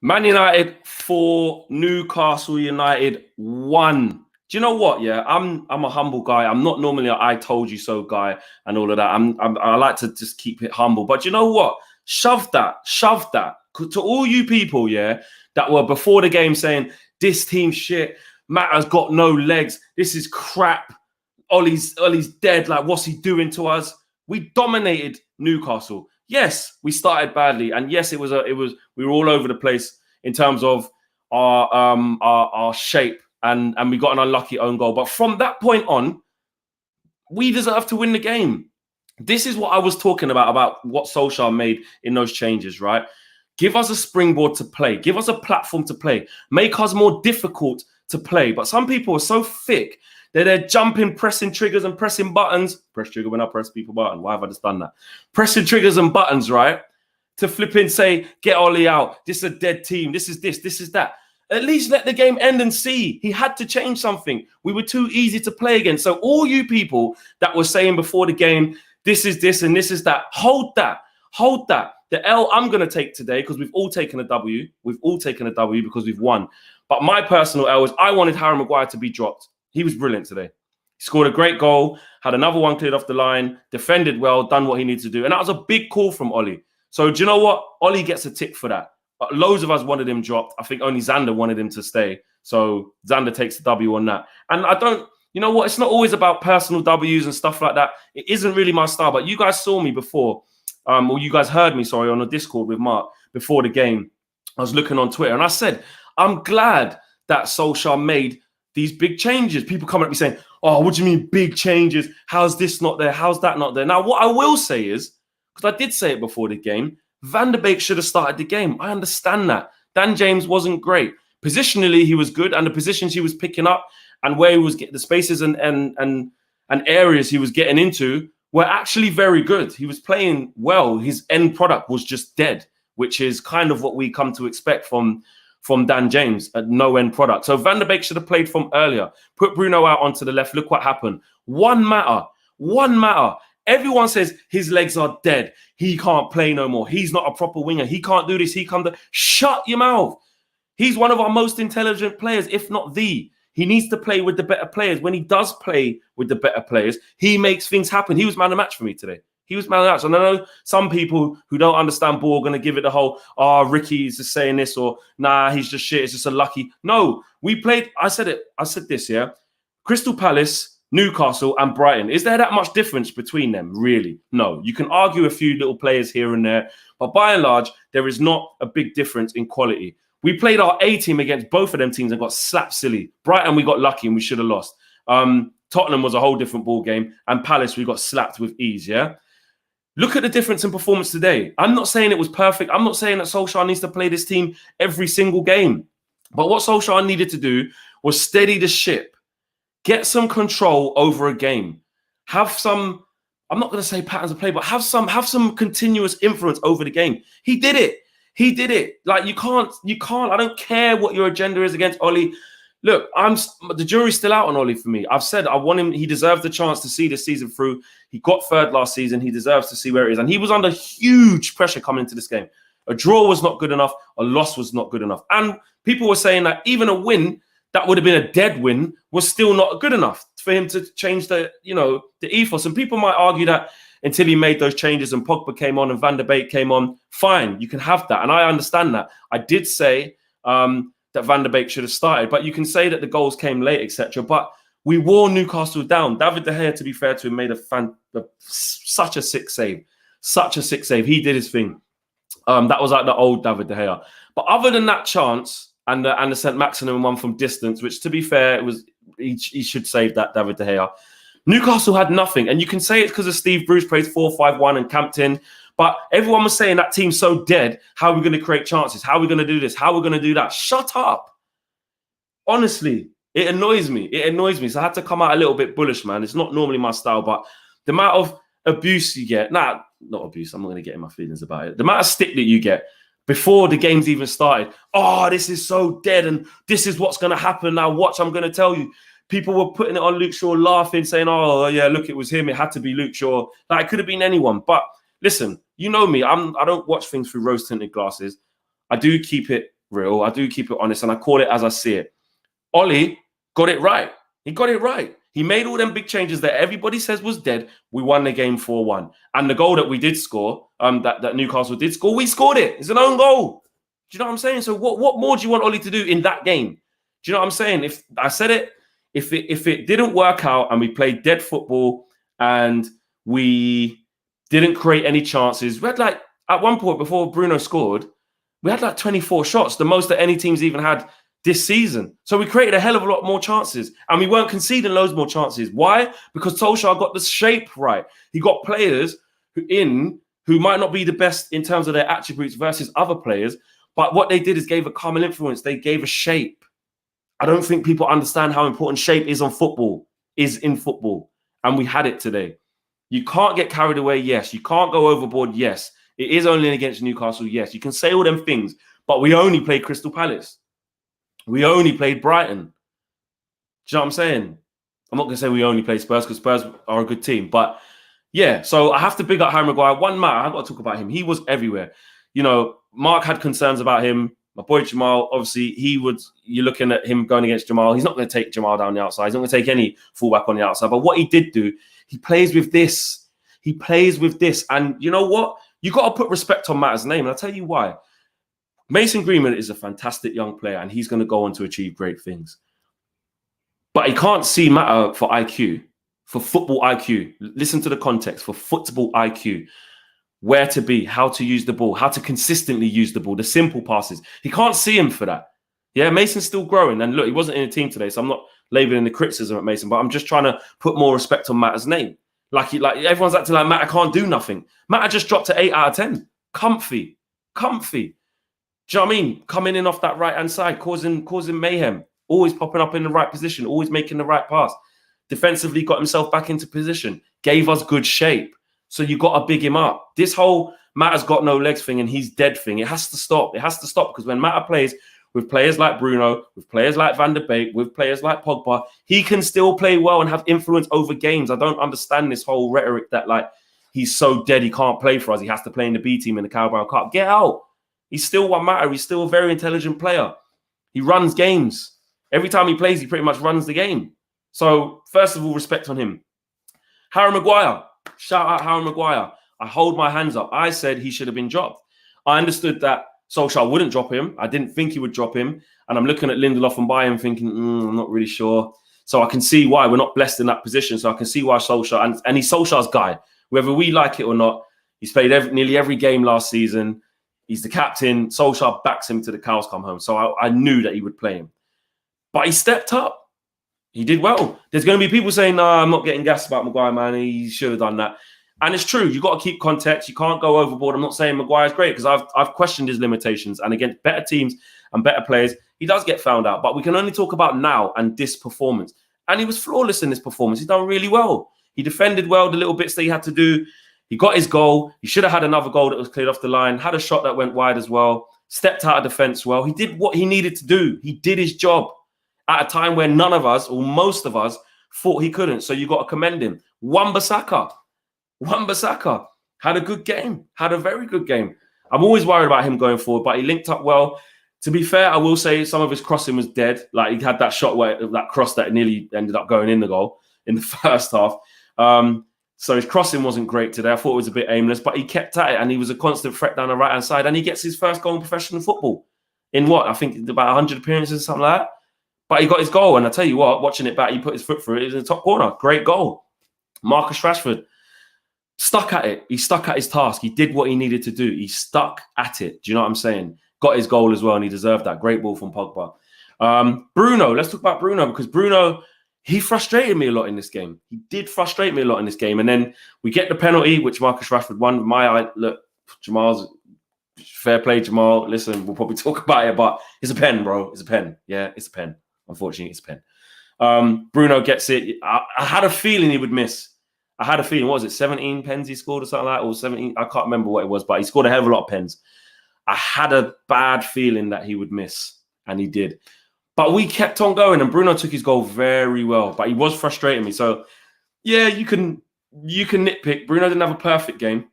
Man United 4, Newcastle United 1. Do you know what? Yeah, I'm a humble guy. I'm not normally a I told you so guy and all of that. I like to just keep it humble. But you know what? Shove that. To all you people, yeah, that were before the game saying this team shit, Matt has got no legs, this is crap. Ollie's dead. Like, what's he doing to us? We dominated Newcastle. Yes, we started badly, and yes, we were all over the place in terms of our shape, and we got an unlucky own goal. But from that point on, we deserve to win the game. This is what I was talking about what Solskjaer made in those changes, right? Give us a springboard to play. Give us a platform to play. Make us more difficult to play. But some people are so thick that they're jumping, pressing triggers and pressing buttons. Press trigger when I press people button. Why have I just done that? Pressing triggers and buttons, right? To flip in, say, get Ollie out. This is a dead team. This is that. At least let the game end and see. He had to change something. We were too easy to play against. So all you people that were saying before the game, this is this and this is that, hold that. The L I'm going to take today, because we've all taken a W. We've all taken a W because we've won. But my personal L is I wanted Harry Maguire to be dropped. He was brilliant today. He scored a great goal, had another one cleared off the line, defended well, done what he needed to do. And that was a big call from Ollie. So do you know what? Ollie gets a tick for that. But loads of us wanted him dropped. I think only Xander wanted him to stay. So Xander takes the W on that. And you know what? It's not always about personal Ws and stuff like that. It isn't really my style. But you guys saw me before, or you guys heard me, sorry, on a Discord with Mark before the game. I was looking on Twitter and I said, I'm glad that Solskjaer made these big changes. People coming at me saying, oh, what do you mean big changes? How's this not there? How's that not there? Now, what I will say is, because I did say it before the game, Van der Beek should have started the game. I understand that. Dan James wasn't great. Positionally, he was good, and the positions he was picking up and where he was getting the spaces and areas he was getting into were actually very good. He was playing well. His end product was just dead, which is kind of what we come to expect from Dan James, a no-end product. So Van der Beek should have played from earlier. Put Bruno out onto the left. Look what happened. One matter. Everyone says his legs are dead. He can't play no more. He's not a proper winger. He can't do this. He can't do... Shut your mouth. He's one of our most intelligent players, if not the. He needs to play with the better players. When he does play with the better players, he makes things happen. He was man of the match for me today. He was man of the match. And I know some people who don't understand ball are going to give it the whole, Ricky's just saying this, or nah, he's just shit. It's just a lucky. No, we played. I said this, yeah. Crystal Palace, Newcastle and Brighton. Is there that much difference between them? Really? No. You can argue a few little players here and there, but by and large, there is not a big difference in quality. We played our A team against both of them teams and got slapped silly. Brighton, we got lucky and we should have lost. Tottenham was a whole different ball game, and Palace, we got slapped with ease, yeah? Look at the difference in performance today. I'm not saying it was perfect. I'm not saying that Solskjaer needs to play this team every single game. But what Solskjaer needed to do was steady the ship. Get some control over a game. Have some, I'm not going to say patterns of play, but have some continuous influence over the game. He did it. Like, you can't. I don't care what your agenda is against Ollie. Look, the jury's still out on Ollie for me. I've said I want him. He deserves the chance to see this season through. He got third last season. He deserves to see where it is. And he was under huge pressure coming into this game. A draw was not good enough. A loss was not good enough. And people were saying that even a win, that would have been a dead win, was still not good enough for him to change the ethos. And people might argue that until he made those changes and Pogba came on and Van der Beek came on, fine, you can have that. And I understand that. I did say that Van der Beek should have started, but you can say that the goals came late, etc. But we wore Newcastle down. David De Gea, to be fair to him, made such a sick save. He did his thing. That was like the old David De Gea. But other than that chance, and the St. Maximin one from distance, which, to be fair, it was he should save that, David De Gea. Newcastle had nothing. And you can say it's because of Steve Bruce plays 4-5-1 and camped in. But everyone was saying that team's so dead. How are we going to create chances? How are we going to do this? How are we going to do that? Shut up. Honestly, it annoys me. So I had to come out a little bit bullish, man. It's not normally my style, but the amount of abuse you get, not abuse, I'm not going to get in my feelings about it. The amount of stick that you get before the game's even started. Oh, this is so dead and this is what's going to happen. Now watch, I'm going to tell you. People were putting it on Luke Shaw, laughing, saying, oh, yeah, look, it was him. It had to be Luke Shaw. Like, it could have been anyone. But listen, you know me. I don't watch things through rose-tinted glasses. I do keep it real. I do keep it honest, and I call it as I see it. Ollie got it right. He got it right. He made all them big changes that everybody says was dead. We won the game 4-1. And the goal that we did score, that Newcastle did score, we scored it. It's an own goal. Do you know what I'm saying? So what more do you want Ollie to do in that game? Do you know what I'm saying? If I said it, if it didn't work out and we played dead football and we didn't create any chances, we had like, at one point before Bruno scored, we had like 24 shots, the most that any team's even had this season. So we created a hell of a lot more chances and we weren't conceding loads more chances. Why? Because Solskjaer got the shape right. He got players who might not be the best in terms of their attributes versus other players, but what they did is gave a common influence. They gave a shape. I don't think people understand how important shape is in football. And we had it today. You can't get carried away, yes. You can't go overboard, yes. It is only against Newcastle, yes. You can say all them things, but we only played Crystal Palace. We only played Brighton. Do you know what I'm saying? I'm not going to say we only played Spurs because Spurs are a good team. But yeah, so I have to big up Harry Maguire. One matter, I've got to talk about him. He was everywhere. You know, Mark had concerns about him. My boy Jamal, obviously, you're looking at him going against Jamal. He's not going to take Jamal down the outside. He's not going to take any fullback on the outside. But what he did do, he plays with this. He plays with this. And you know what? You got to put respect on Matter's name. And I'll tell you why. Mason Greenwood is a fantastic young player and he's going to go on to achieve great things. But he can't see Matter for IQ, for football IQ. Listen to the context, for football IQ. Where to be, how to use the ball, how to consistently use the ball, the simple passes. He can't see him for that. Yeah, Mason's still growing. And look, he wasn't in the team today, so I'm not labeling the criticism at Mason, but I'm just trying to put more respect on Matter's name. Like everyone's acting like Matter can't do nothing. Matter just dropped to 8 out of 10. Comfy. Do you know what I mean? Coming in off that right-hand side, causing mayhem, always popping up in the right position, always making the right pass. Defensively got himself back into position, gave us good shape. So you got to big him up. This whole Matter's got no legs thing and he's dead thing, it has to stop. It has to stop because when Matter plays with players like Bruno, with players like Van der Beek, with players like Pogba, he can still play well and have influence over games. I don't understand this whole rhetoric that like he's so dead he can't play for us. He has to play in the B team in the Carabao Cup. Get out. He's still one Matter. He's still a very intelligent player. He runs games. Every time he plays, he pretty much runs the game. So, first of all, respect on him. Harry Maguire. Shout out Harry Maguire. I hold my hands up. I said he should have been dropped. I understood that Solskjaer wouldn't drop him. I didn't think he would drop him. And I'm looking at Lindelof and Bayern thinking, I'm not really sure. So I can see why we're not blessed in that position. So I can see why Solskjaer, and he's Solskjaer's guy. Whether we like it or not, he's played nearly every game last season. He's the captain. Solskjaer backs him to the cows come home. So I knew that he would play him. But he stepped up. He did well. There's going to be people saying, no, I'm not getting gassed about Maguire, man. He should have done that. And it's true. You've got to keep context. You can't go overboard. I'm not saying Maguire's great because I've questioned his limitations. And against better teams and better players, he does get found out. But we can only talk about now and this performance. And he was flawless in this performance. He's done really well. He defended well the little bits that he had to do. He got his goal. He should have had another goal that was cleared off the line. Had a shot that went wide as well. Stepped out of defence well. He did what he needed to do. He did his job at a time where none of us, or most of us, thought he couldn't. So you got to commend him. Wan-Bissaka had a good game. Had a very good game. I'm always worried about him going forward, but he linked up well. To be fair, I will say some of his crossing was dead. Like he had that shot where that cross that nearly ended up going in the goal in the first half. So his crossing wasn't great today. I thought it was a bit aimless, but he kept at it and he was a constant threat down the right-hand side. And he gets his first goal in professional football in what? I think about 100 appearances, something like that. But he got his goal. And I tell you what, watching it back, he put his foot through it. It was in the top corner. Great goal. Marcus Rashford stuck at it. He stuck at his task. He did what he needed to do. He stuck at it. Do you know what I'm saying? Got his goal as well, and he deserved that. Great ball from Pogba. Bruno, let's talk about Bruno because Bruno, he frustrated me a lot in this game. He did frustrate me a lot in this game. And then we get the penalty, which Marcus Rashford won. My eye, look, Jamal's fair play, Jamal. Listen, we'll probably talk about it, but it's a pen, bro. It's a pen. Yeah, it's a pen. Unfortunately, it's a pen. Bruno gets it. I had a feeling he would miss. I had a feeling, what was it, 17 pens he scored or something like that? Or 17, I can't remember what it was, but he scored a hell of a lot of pens. I had a bad feeling that he would miss, and he did. But we kept on going, and Bruno took his goal very well, but he was frustrating me. So, yeah, you can nitpick. Bruno didn't have a perfect game.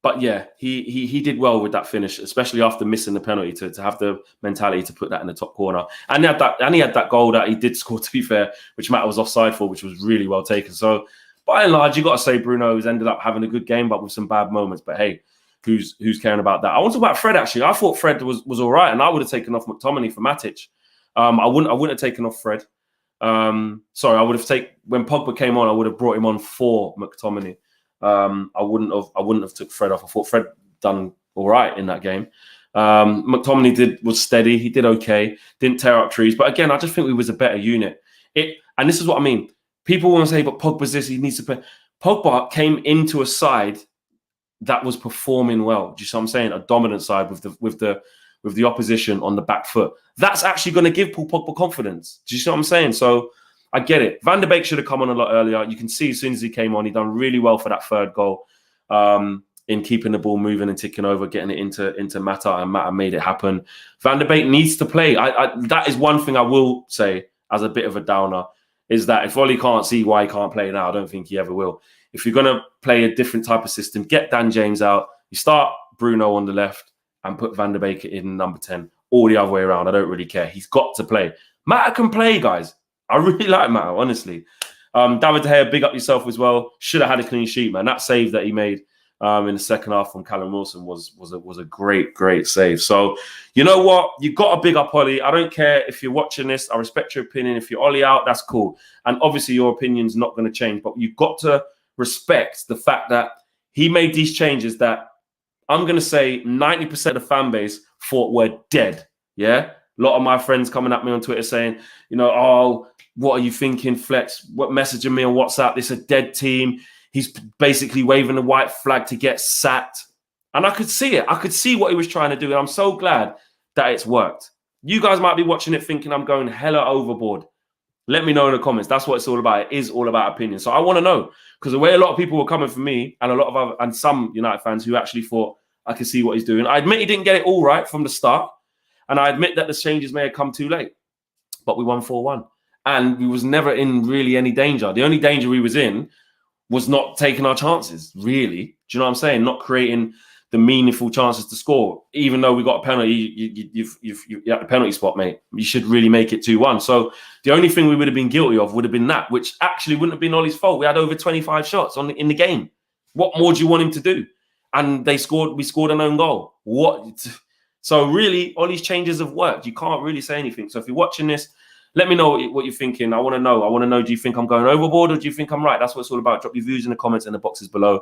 But yeah, he did well with that finish, especially after missing the penalty, to have the mentality to put that in the top corner. And he had that goal that he did score, to be fair, which Matt was offside for, which was really well taken. So by and large, you got to say Bruno's ended up having a good game, but with some bad moments. But hey, who's caring about that? I want to talk about Fred, actually. I thought Fred was all right, and I would have taken off McTominay for Matic. I wouldn't have taken off Fred. Sorry, I would have taken, when Pogba came on, I would have brought him on for McTominay. I wouldn't have took Fred off. I thought Fred done all right in that game. McTominay was steady. He did okay. Didn't tear up trees. But again, I just think we was a better unit. And this is what I mean. People want to say, but Pogba's this, he needs to play. Pogba came into a side that was performing well. Do you see what I'm saying? A dominant side with the opposition on the back foot. That's actually going to give Paul Pogba confidence. Do you see what I'm saying? So I get it. Van der Beek should have come on a lot earlier. You can see as soon as he came on, he done really well for that third goal in keeping the ball moving and ticking over, getting it into Mata, and Mata made it happen. Van der Beek needs to play. That is one thing I will say as a bit of a downer, is that if Ollie can't see why he can't play now, I don't think he ever will. If you're going to play a different type of system, get Dan James out. You start Bruno on the left and put Van der Beek in number 10, or the other way around. I don't really care. He's got to play. Mata can play, guys. I really like Mata, honestly. David De Gea, big up yourself as well. Should have had a clean sheet, man. That save that he made in the second half from Callum Wilson was a great save. So, you know what? You've got to big up Ollie. I don't care if you're watching this. I respect your opinion. If you're Ollie out, that's cool. And obviously your opinion's not going to change. But you've got to respect the fact that he made these changes that I'm going to say 90% of the fan base thought were dead. Yeah? A lot of my friends coming at me on Twitter saying, you know, oh, what are you thinking, Flex? What messaging me on WhatsApp? This is a dead team. He's basically waving the white flag to get sacked. And I could see it. I could see what he was trying to do. And I'm so glad that it's worked. You guys might be watching it thinking I'm going hella overboard. Let me know in the comments. That's what it's all about. It is all about opinion. So I want to know, because the way a lot of people were coming for me, and a lot of other, and some United fans who actually thought I could see what he's doing. I admit he didn't get it all right from the start. And I admit that the changes may have come too late. But we won 4-1. And we was never in really any danger. The only danger we was in was not taking our chances, really. Do you know what I'm saying? Not creating the meaningful chances to score. Even though we got a penalty, you're at the penalty spot, mate. You should really make it 2-1. So the only thing we would have been guilty of would have been that, which actually wouldn't have been Ollie's fault. We had over 25 shots in the game. What more do you want him to do? And we scored an own goal. What? So really, Ollie's changes have worked. You can't really say anything. So if you're watching this, let me know what you're thinking. I want to know, do you think I'm going overboard or do you think I'm right? That's what it's all about. Drop your views in the comments in the boxes below.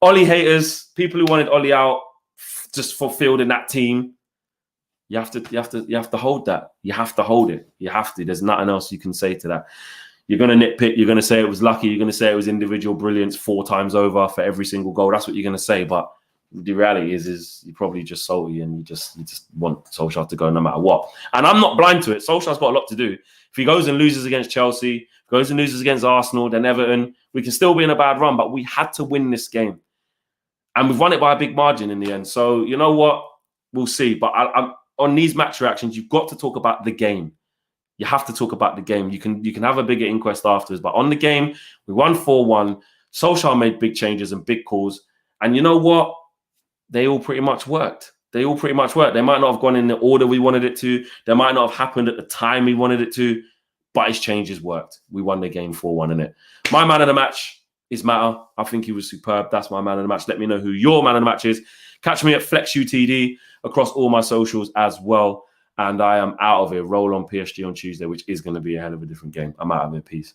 Ollie haters, people who wanted Ollie out just for fielding that team, you have to hold that. You have to hold it. You have to. There's nothing else you can say to that. You're going to nitpick. You're going to say it was lucky. You're going to say it was individual brilliance 4 times over for every single goal. That's what you're going to say. But the reality is you're probably just salty and you just want Solskjaer to go no matter what. And I'm not blind to it. Solskjaer's got a lot to do. If he goes and loses against Chelsea, goes and loses against Arsenal, then Everton, we can still be in a bad run. But we had to win this game. And we've won it by a big margin in the end. So you know what? We'll see. But I'm on these match reactions, you've got to talk about the game. You have to talk about the game. You can have a bigger inquest afterwards. But on the game, we won 4-1. Solskjaer made big changes and big calls. And you know what? They all pretty much worked. They might not have gone in the order we wanted it to. They might not have happened at the time we wanted it to. But his changes worked. We won the game 4-1 in it. My man of the match is Mata. I think he was superb. That's my man of the match. Let me know who your man of the match is. Catch me at FlexUTD across all my socials as well. And I am out of here. Roll on PSG on Tuesday, which is going to be a hell of a different game. I'm out of here. Peace.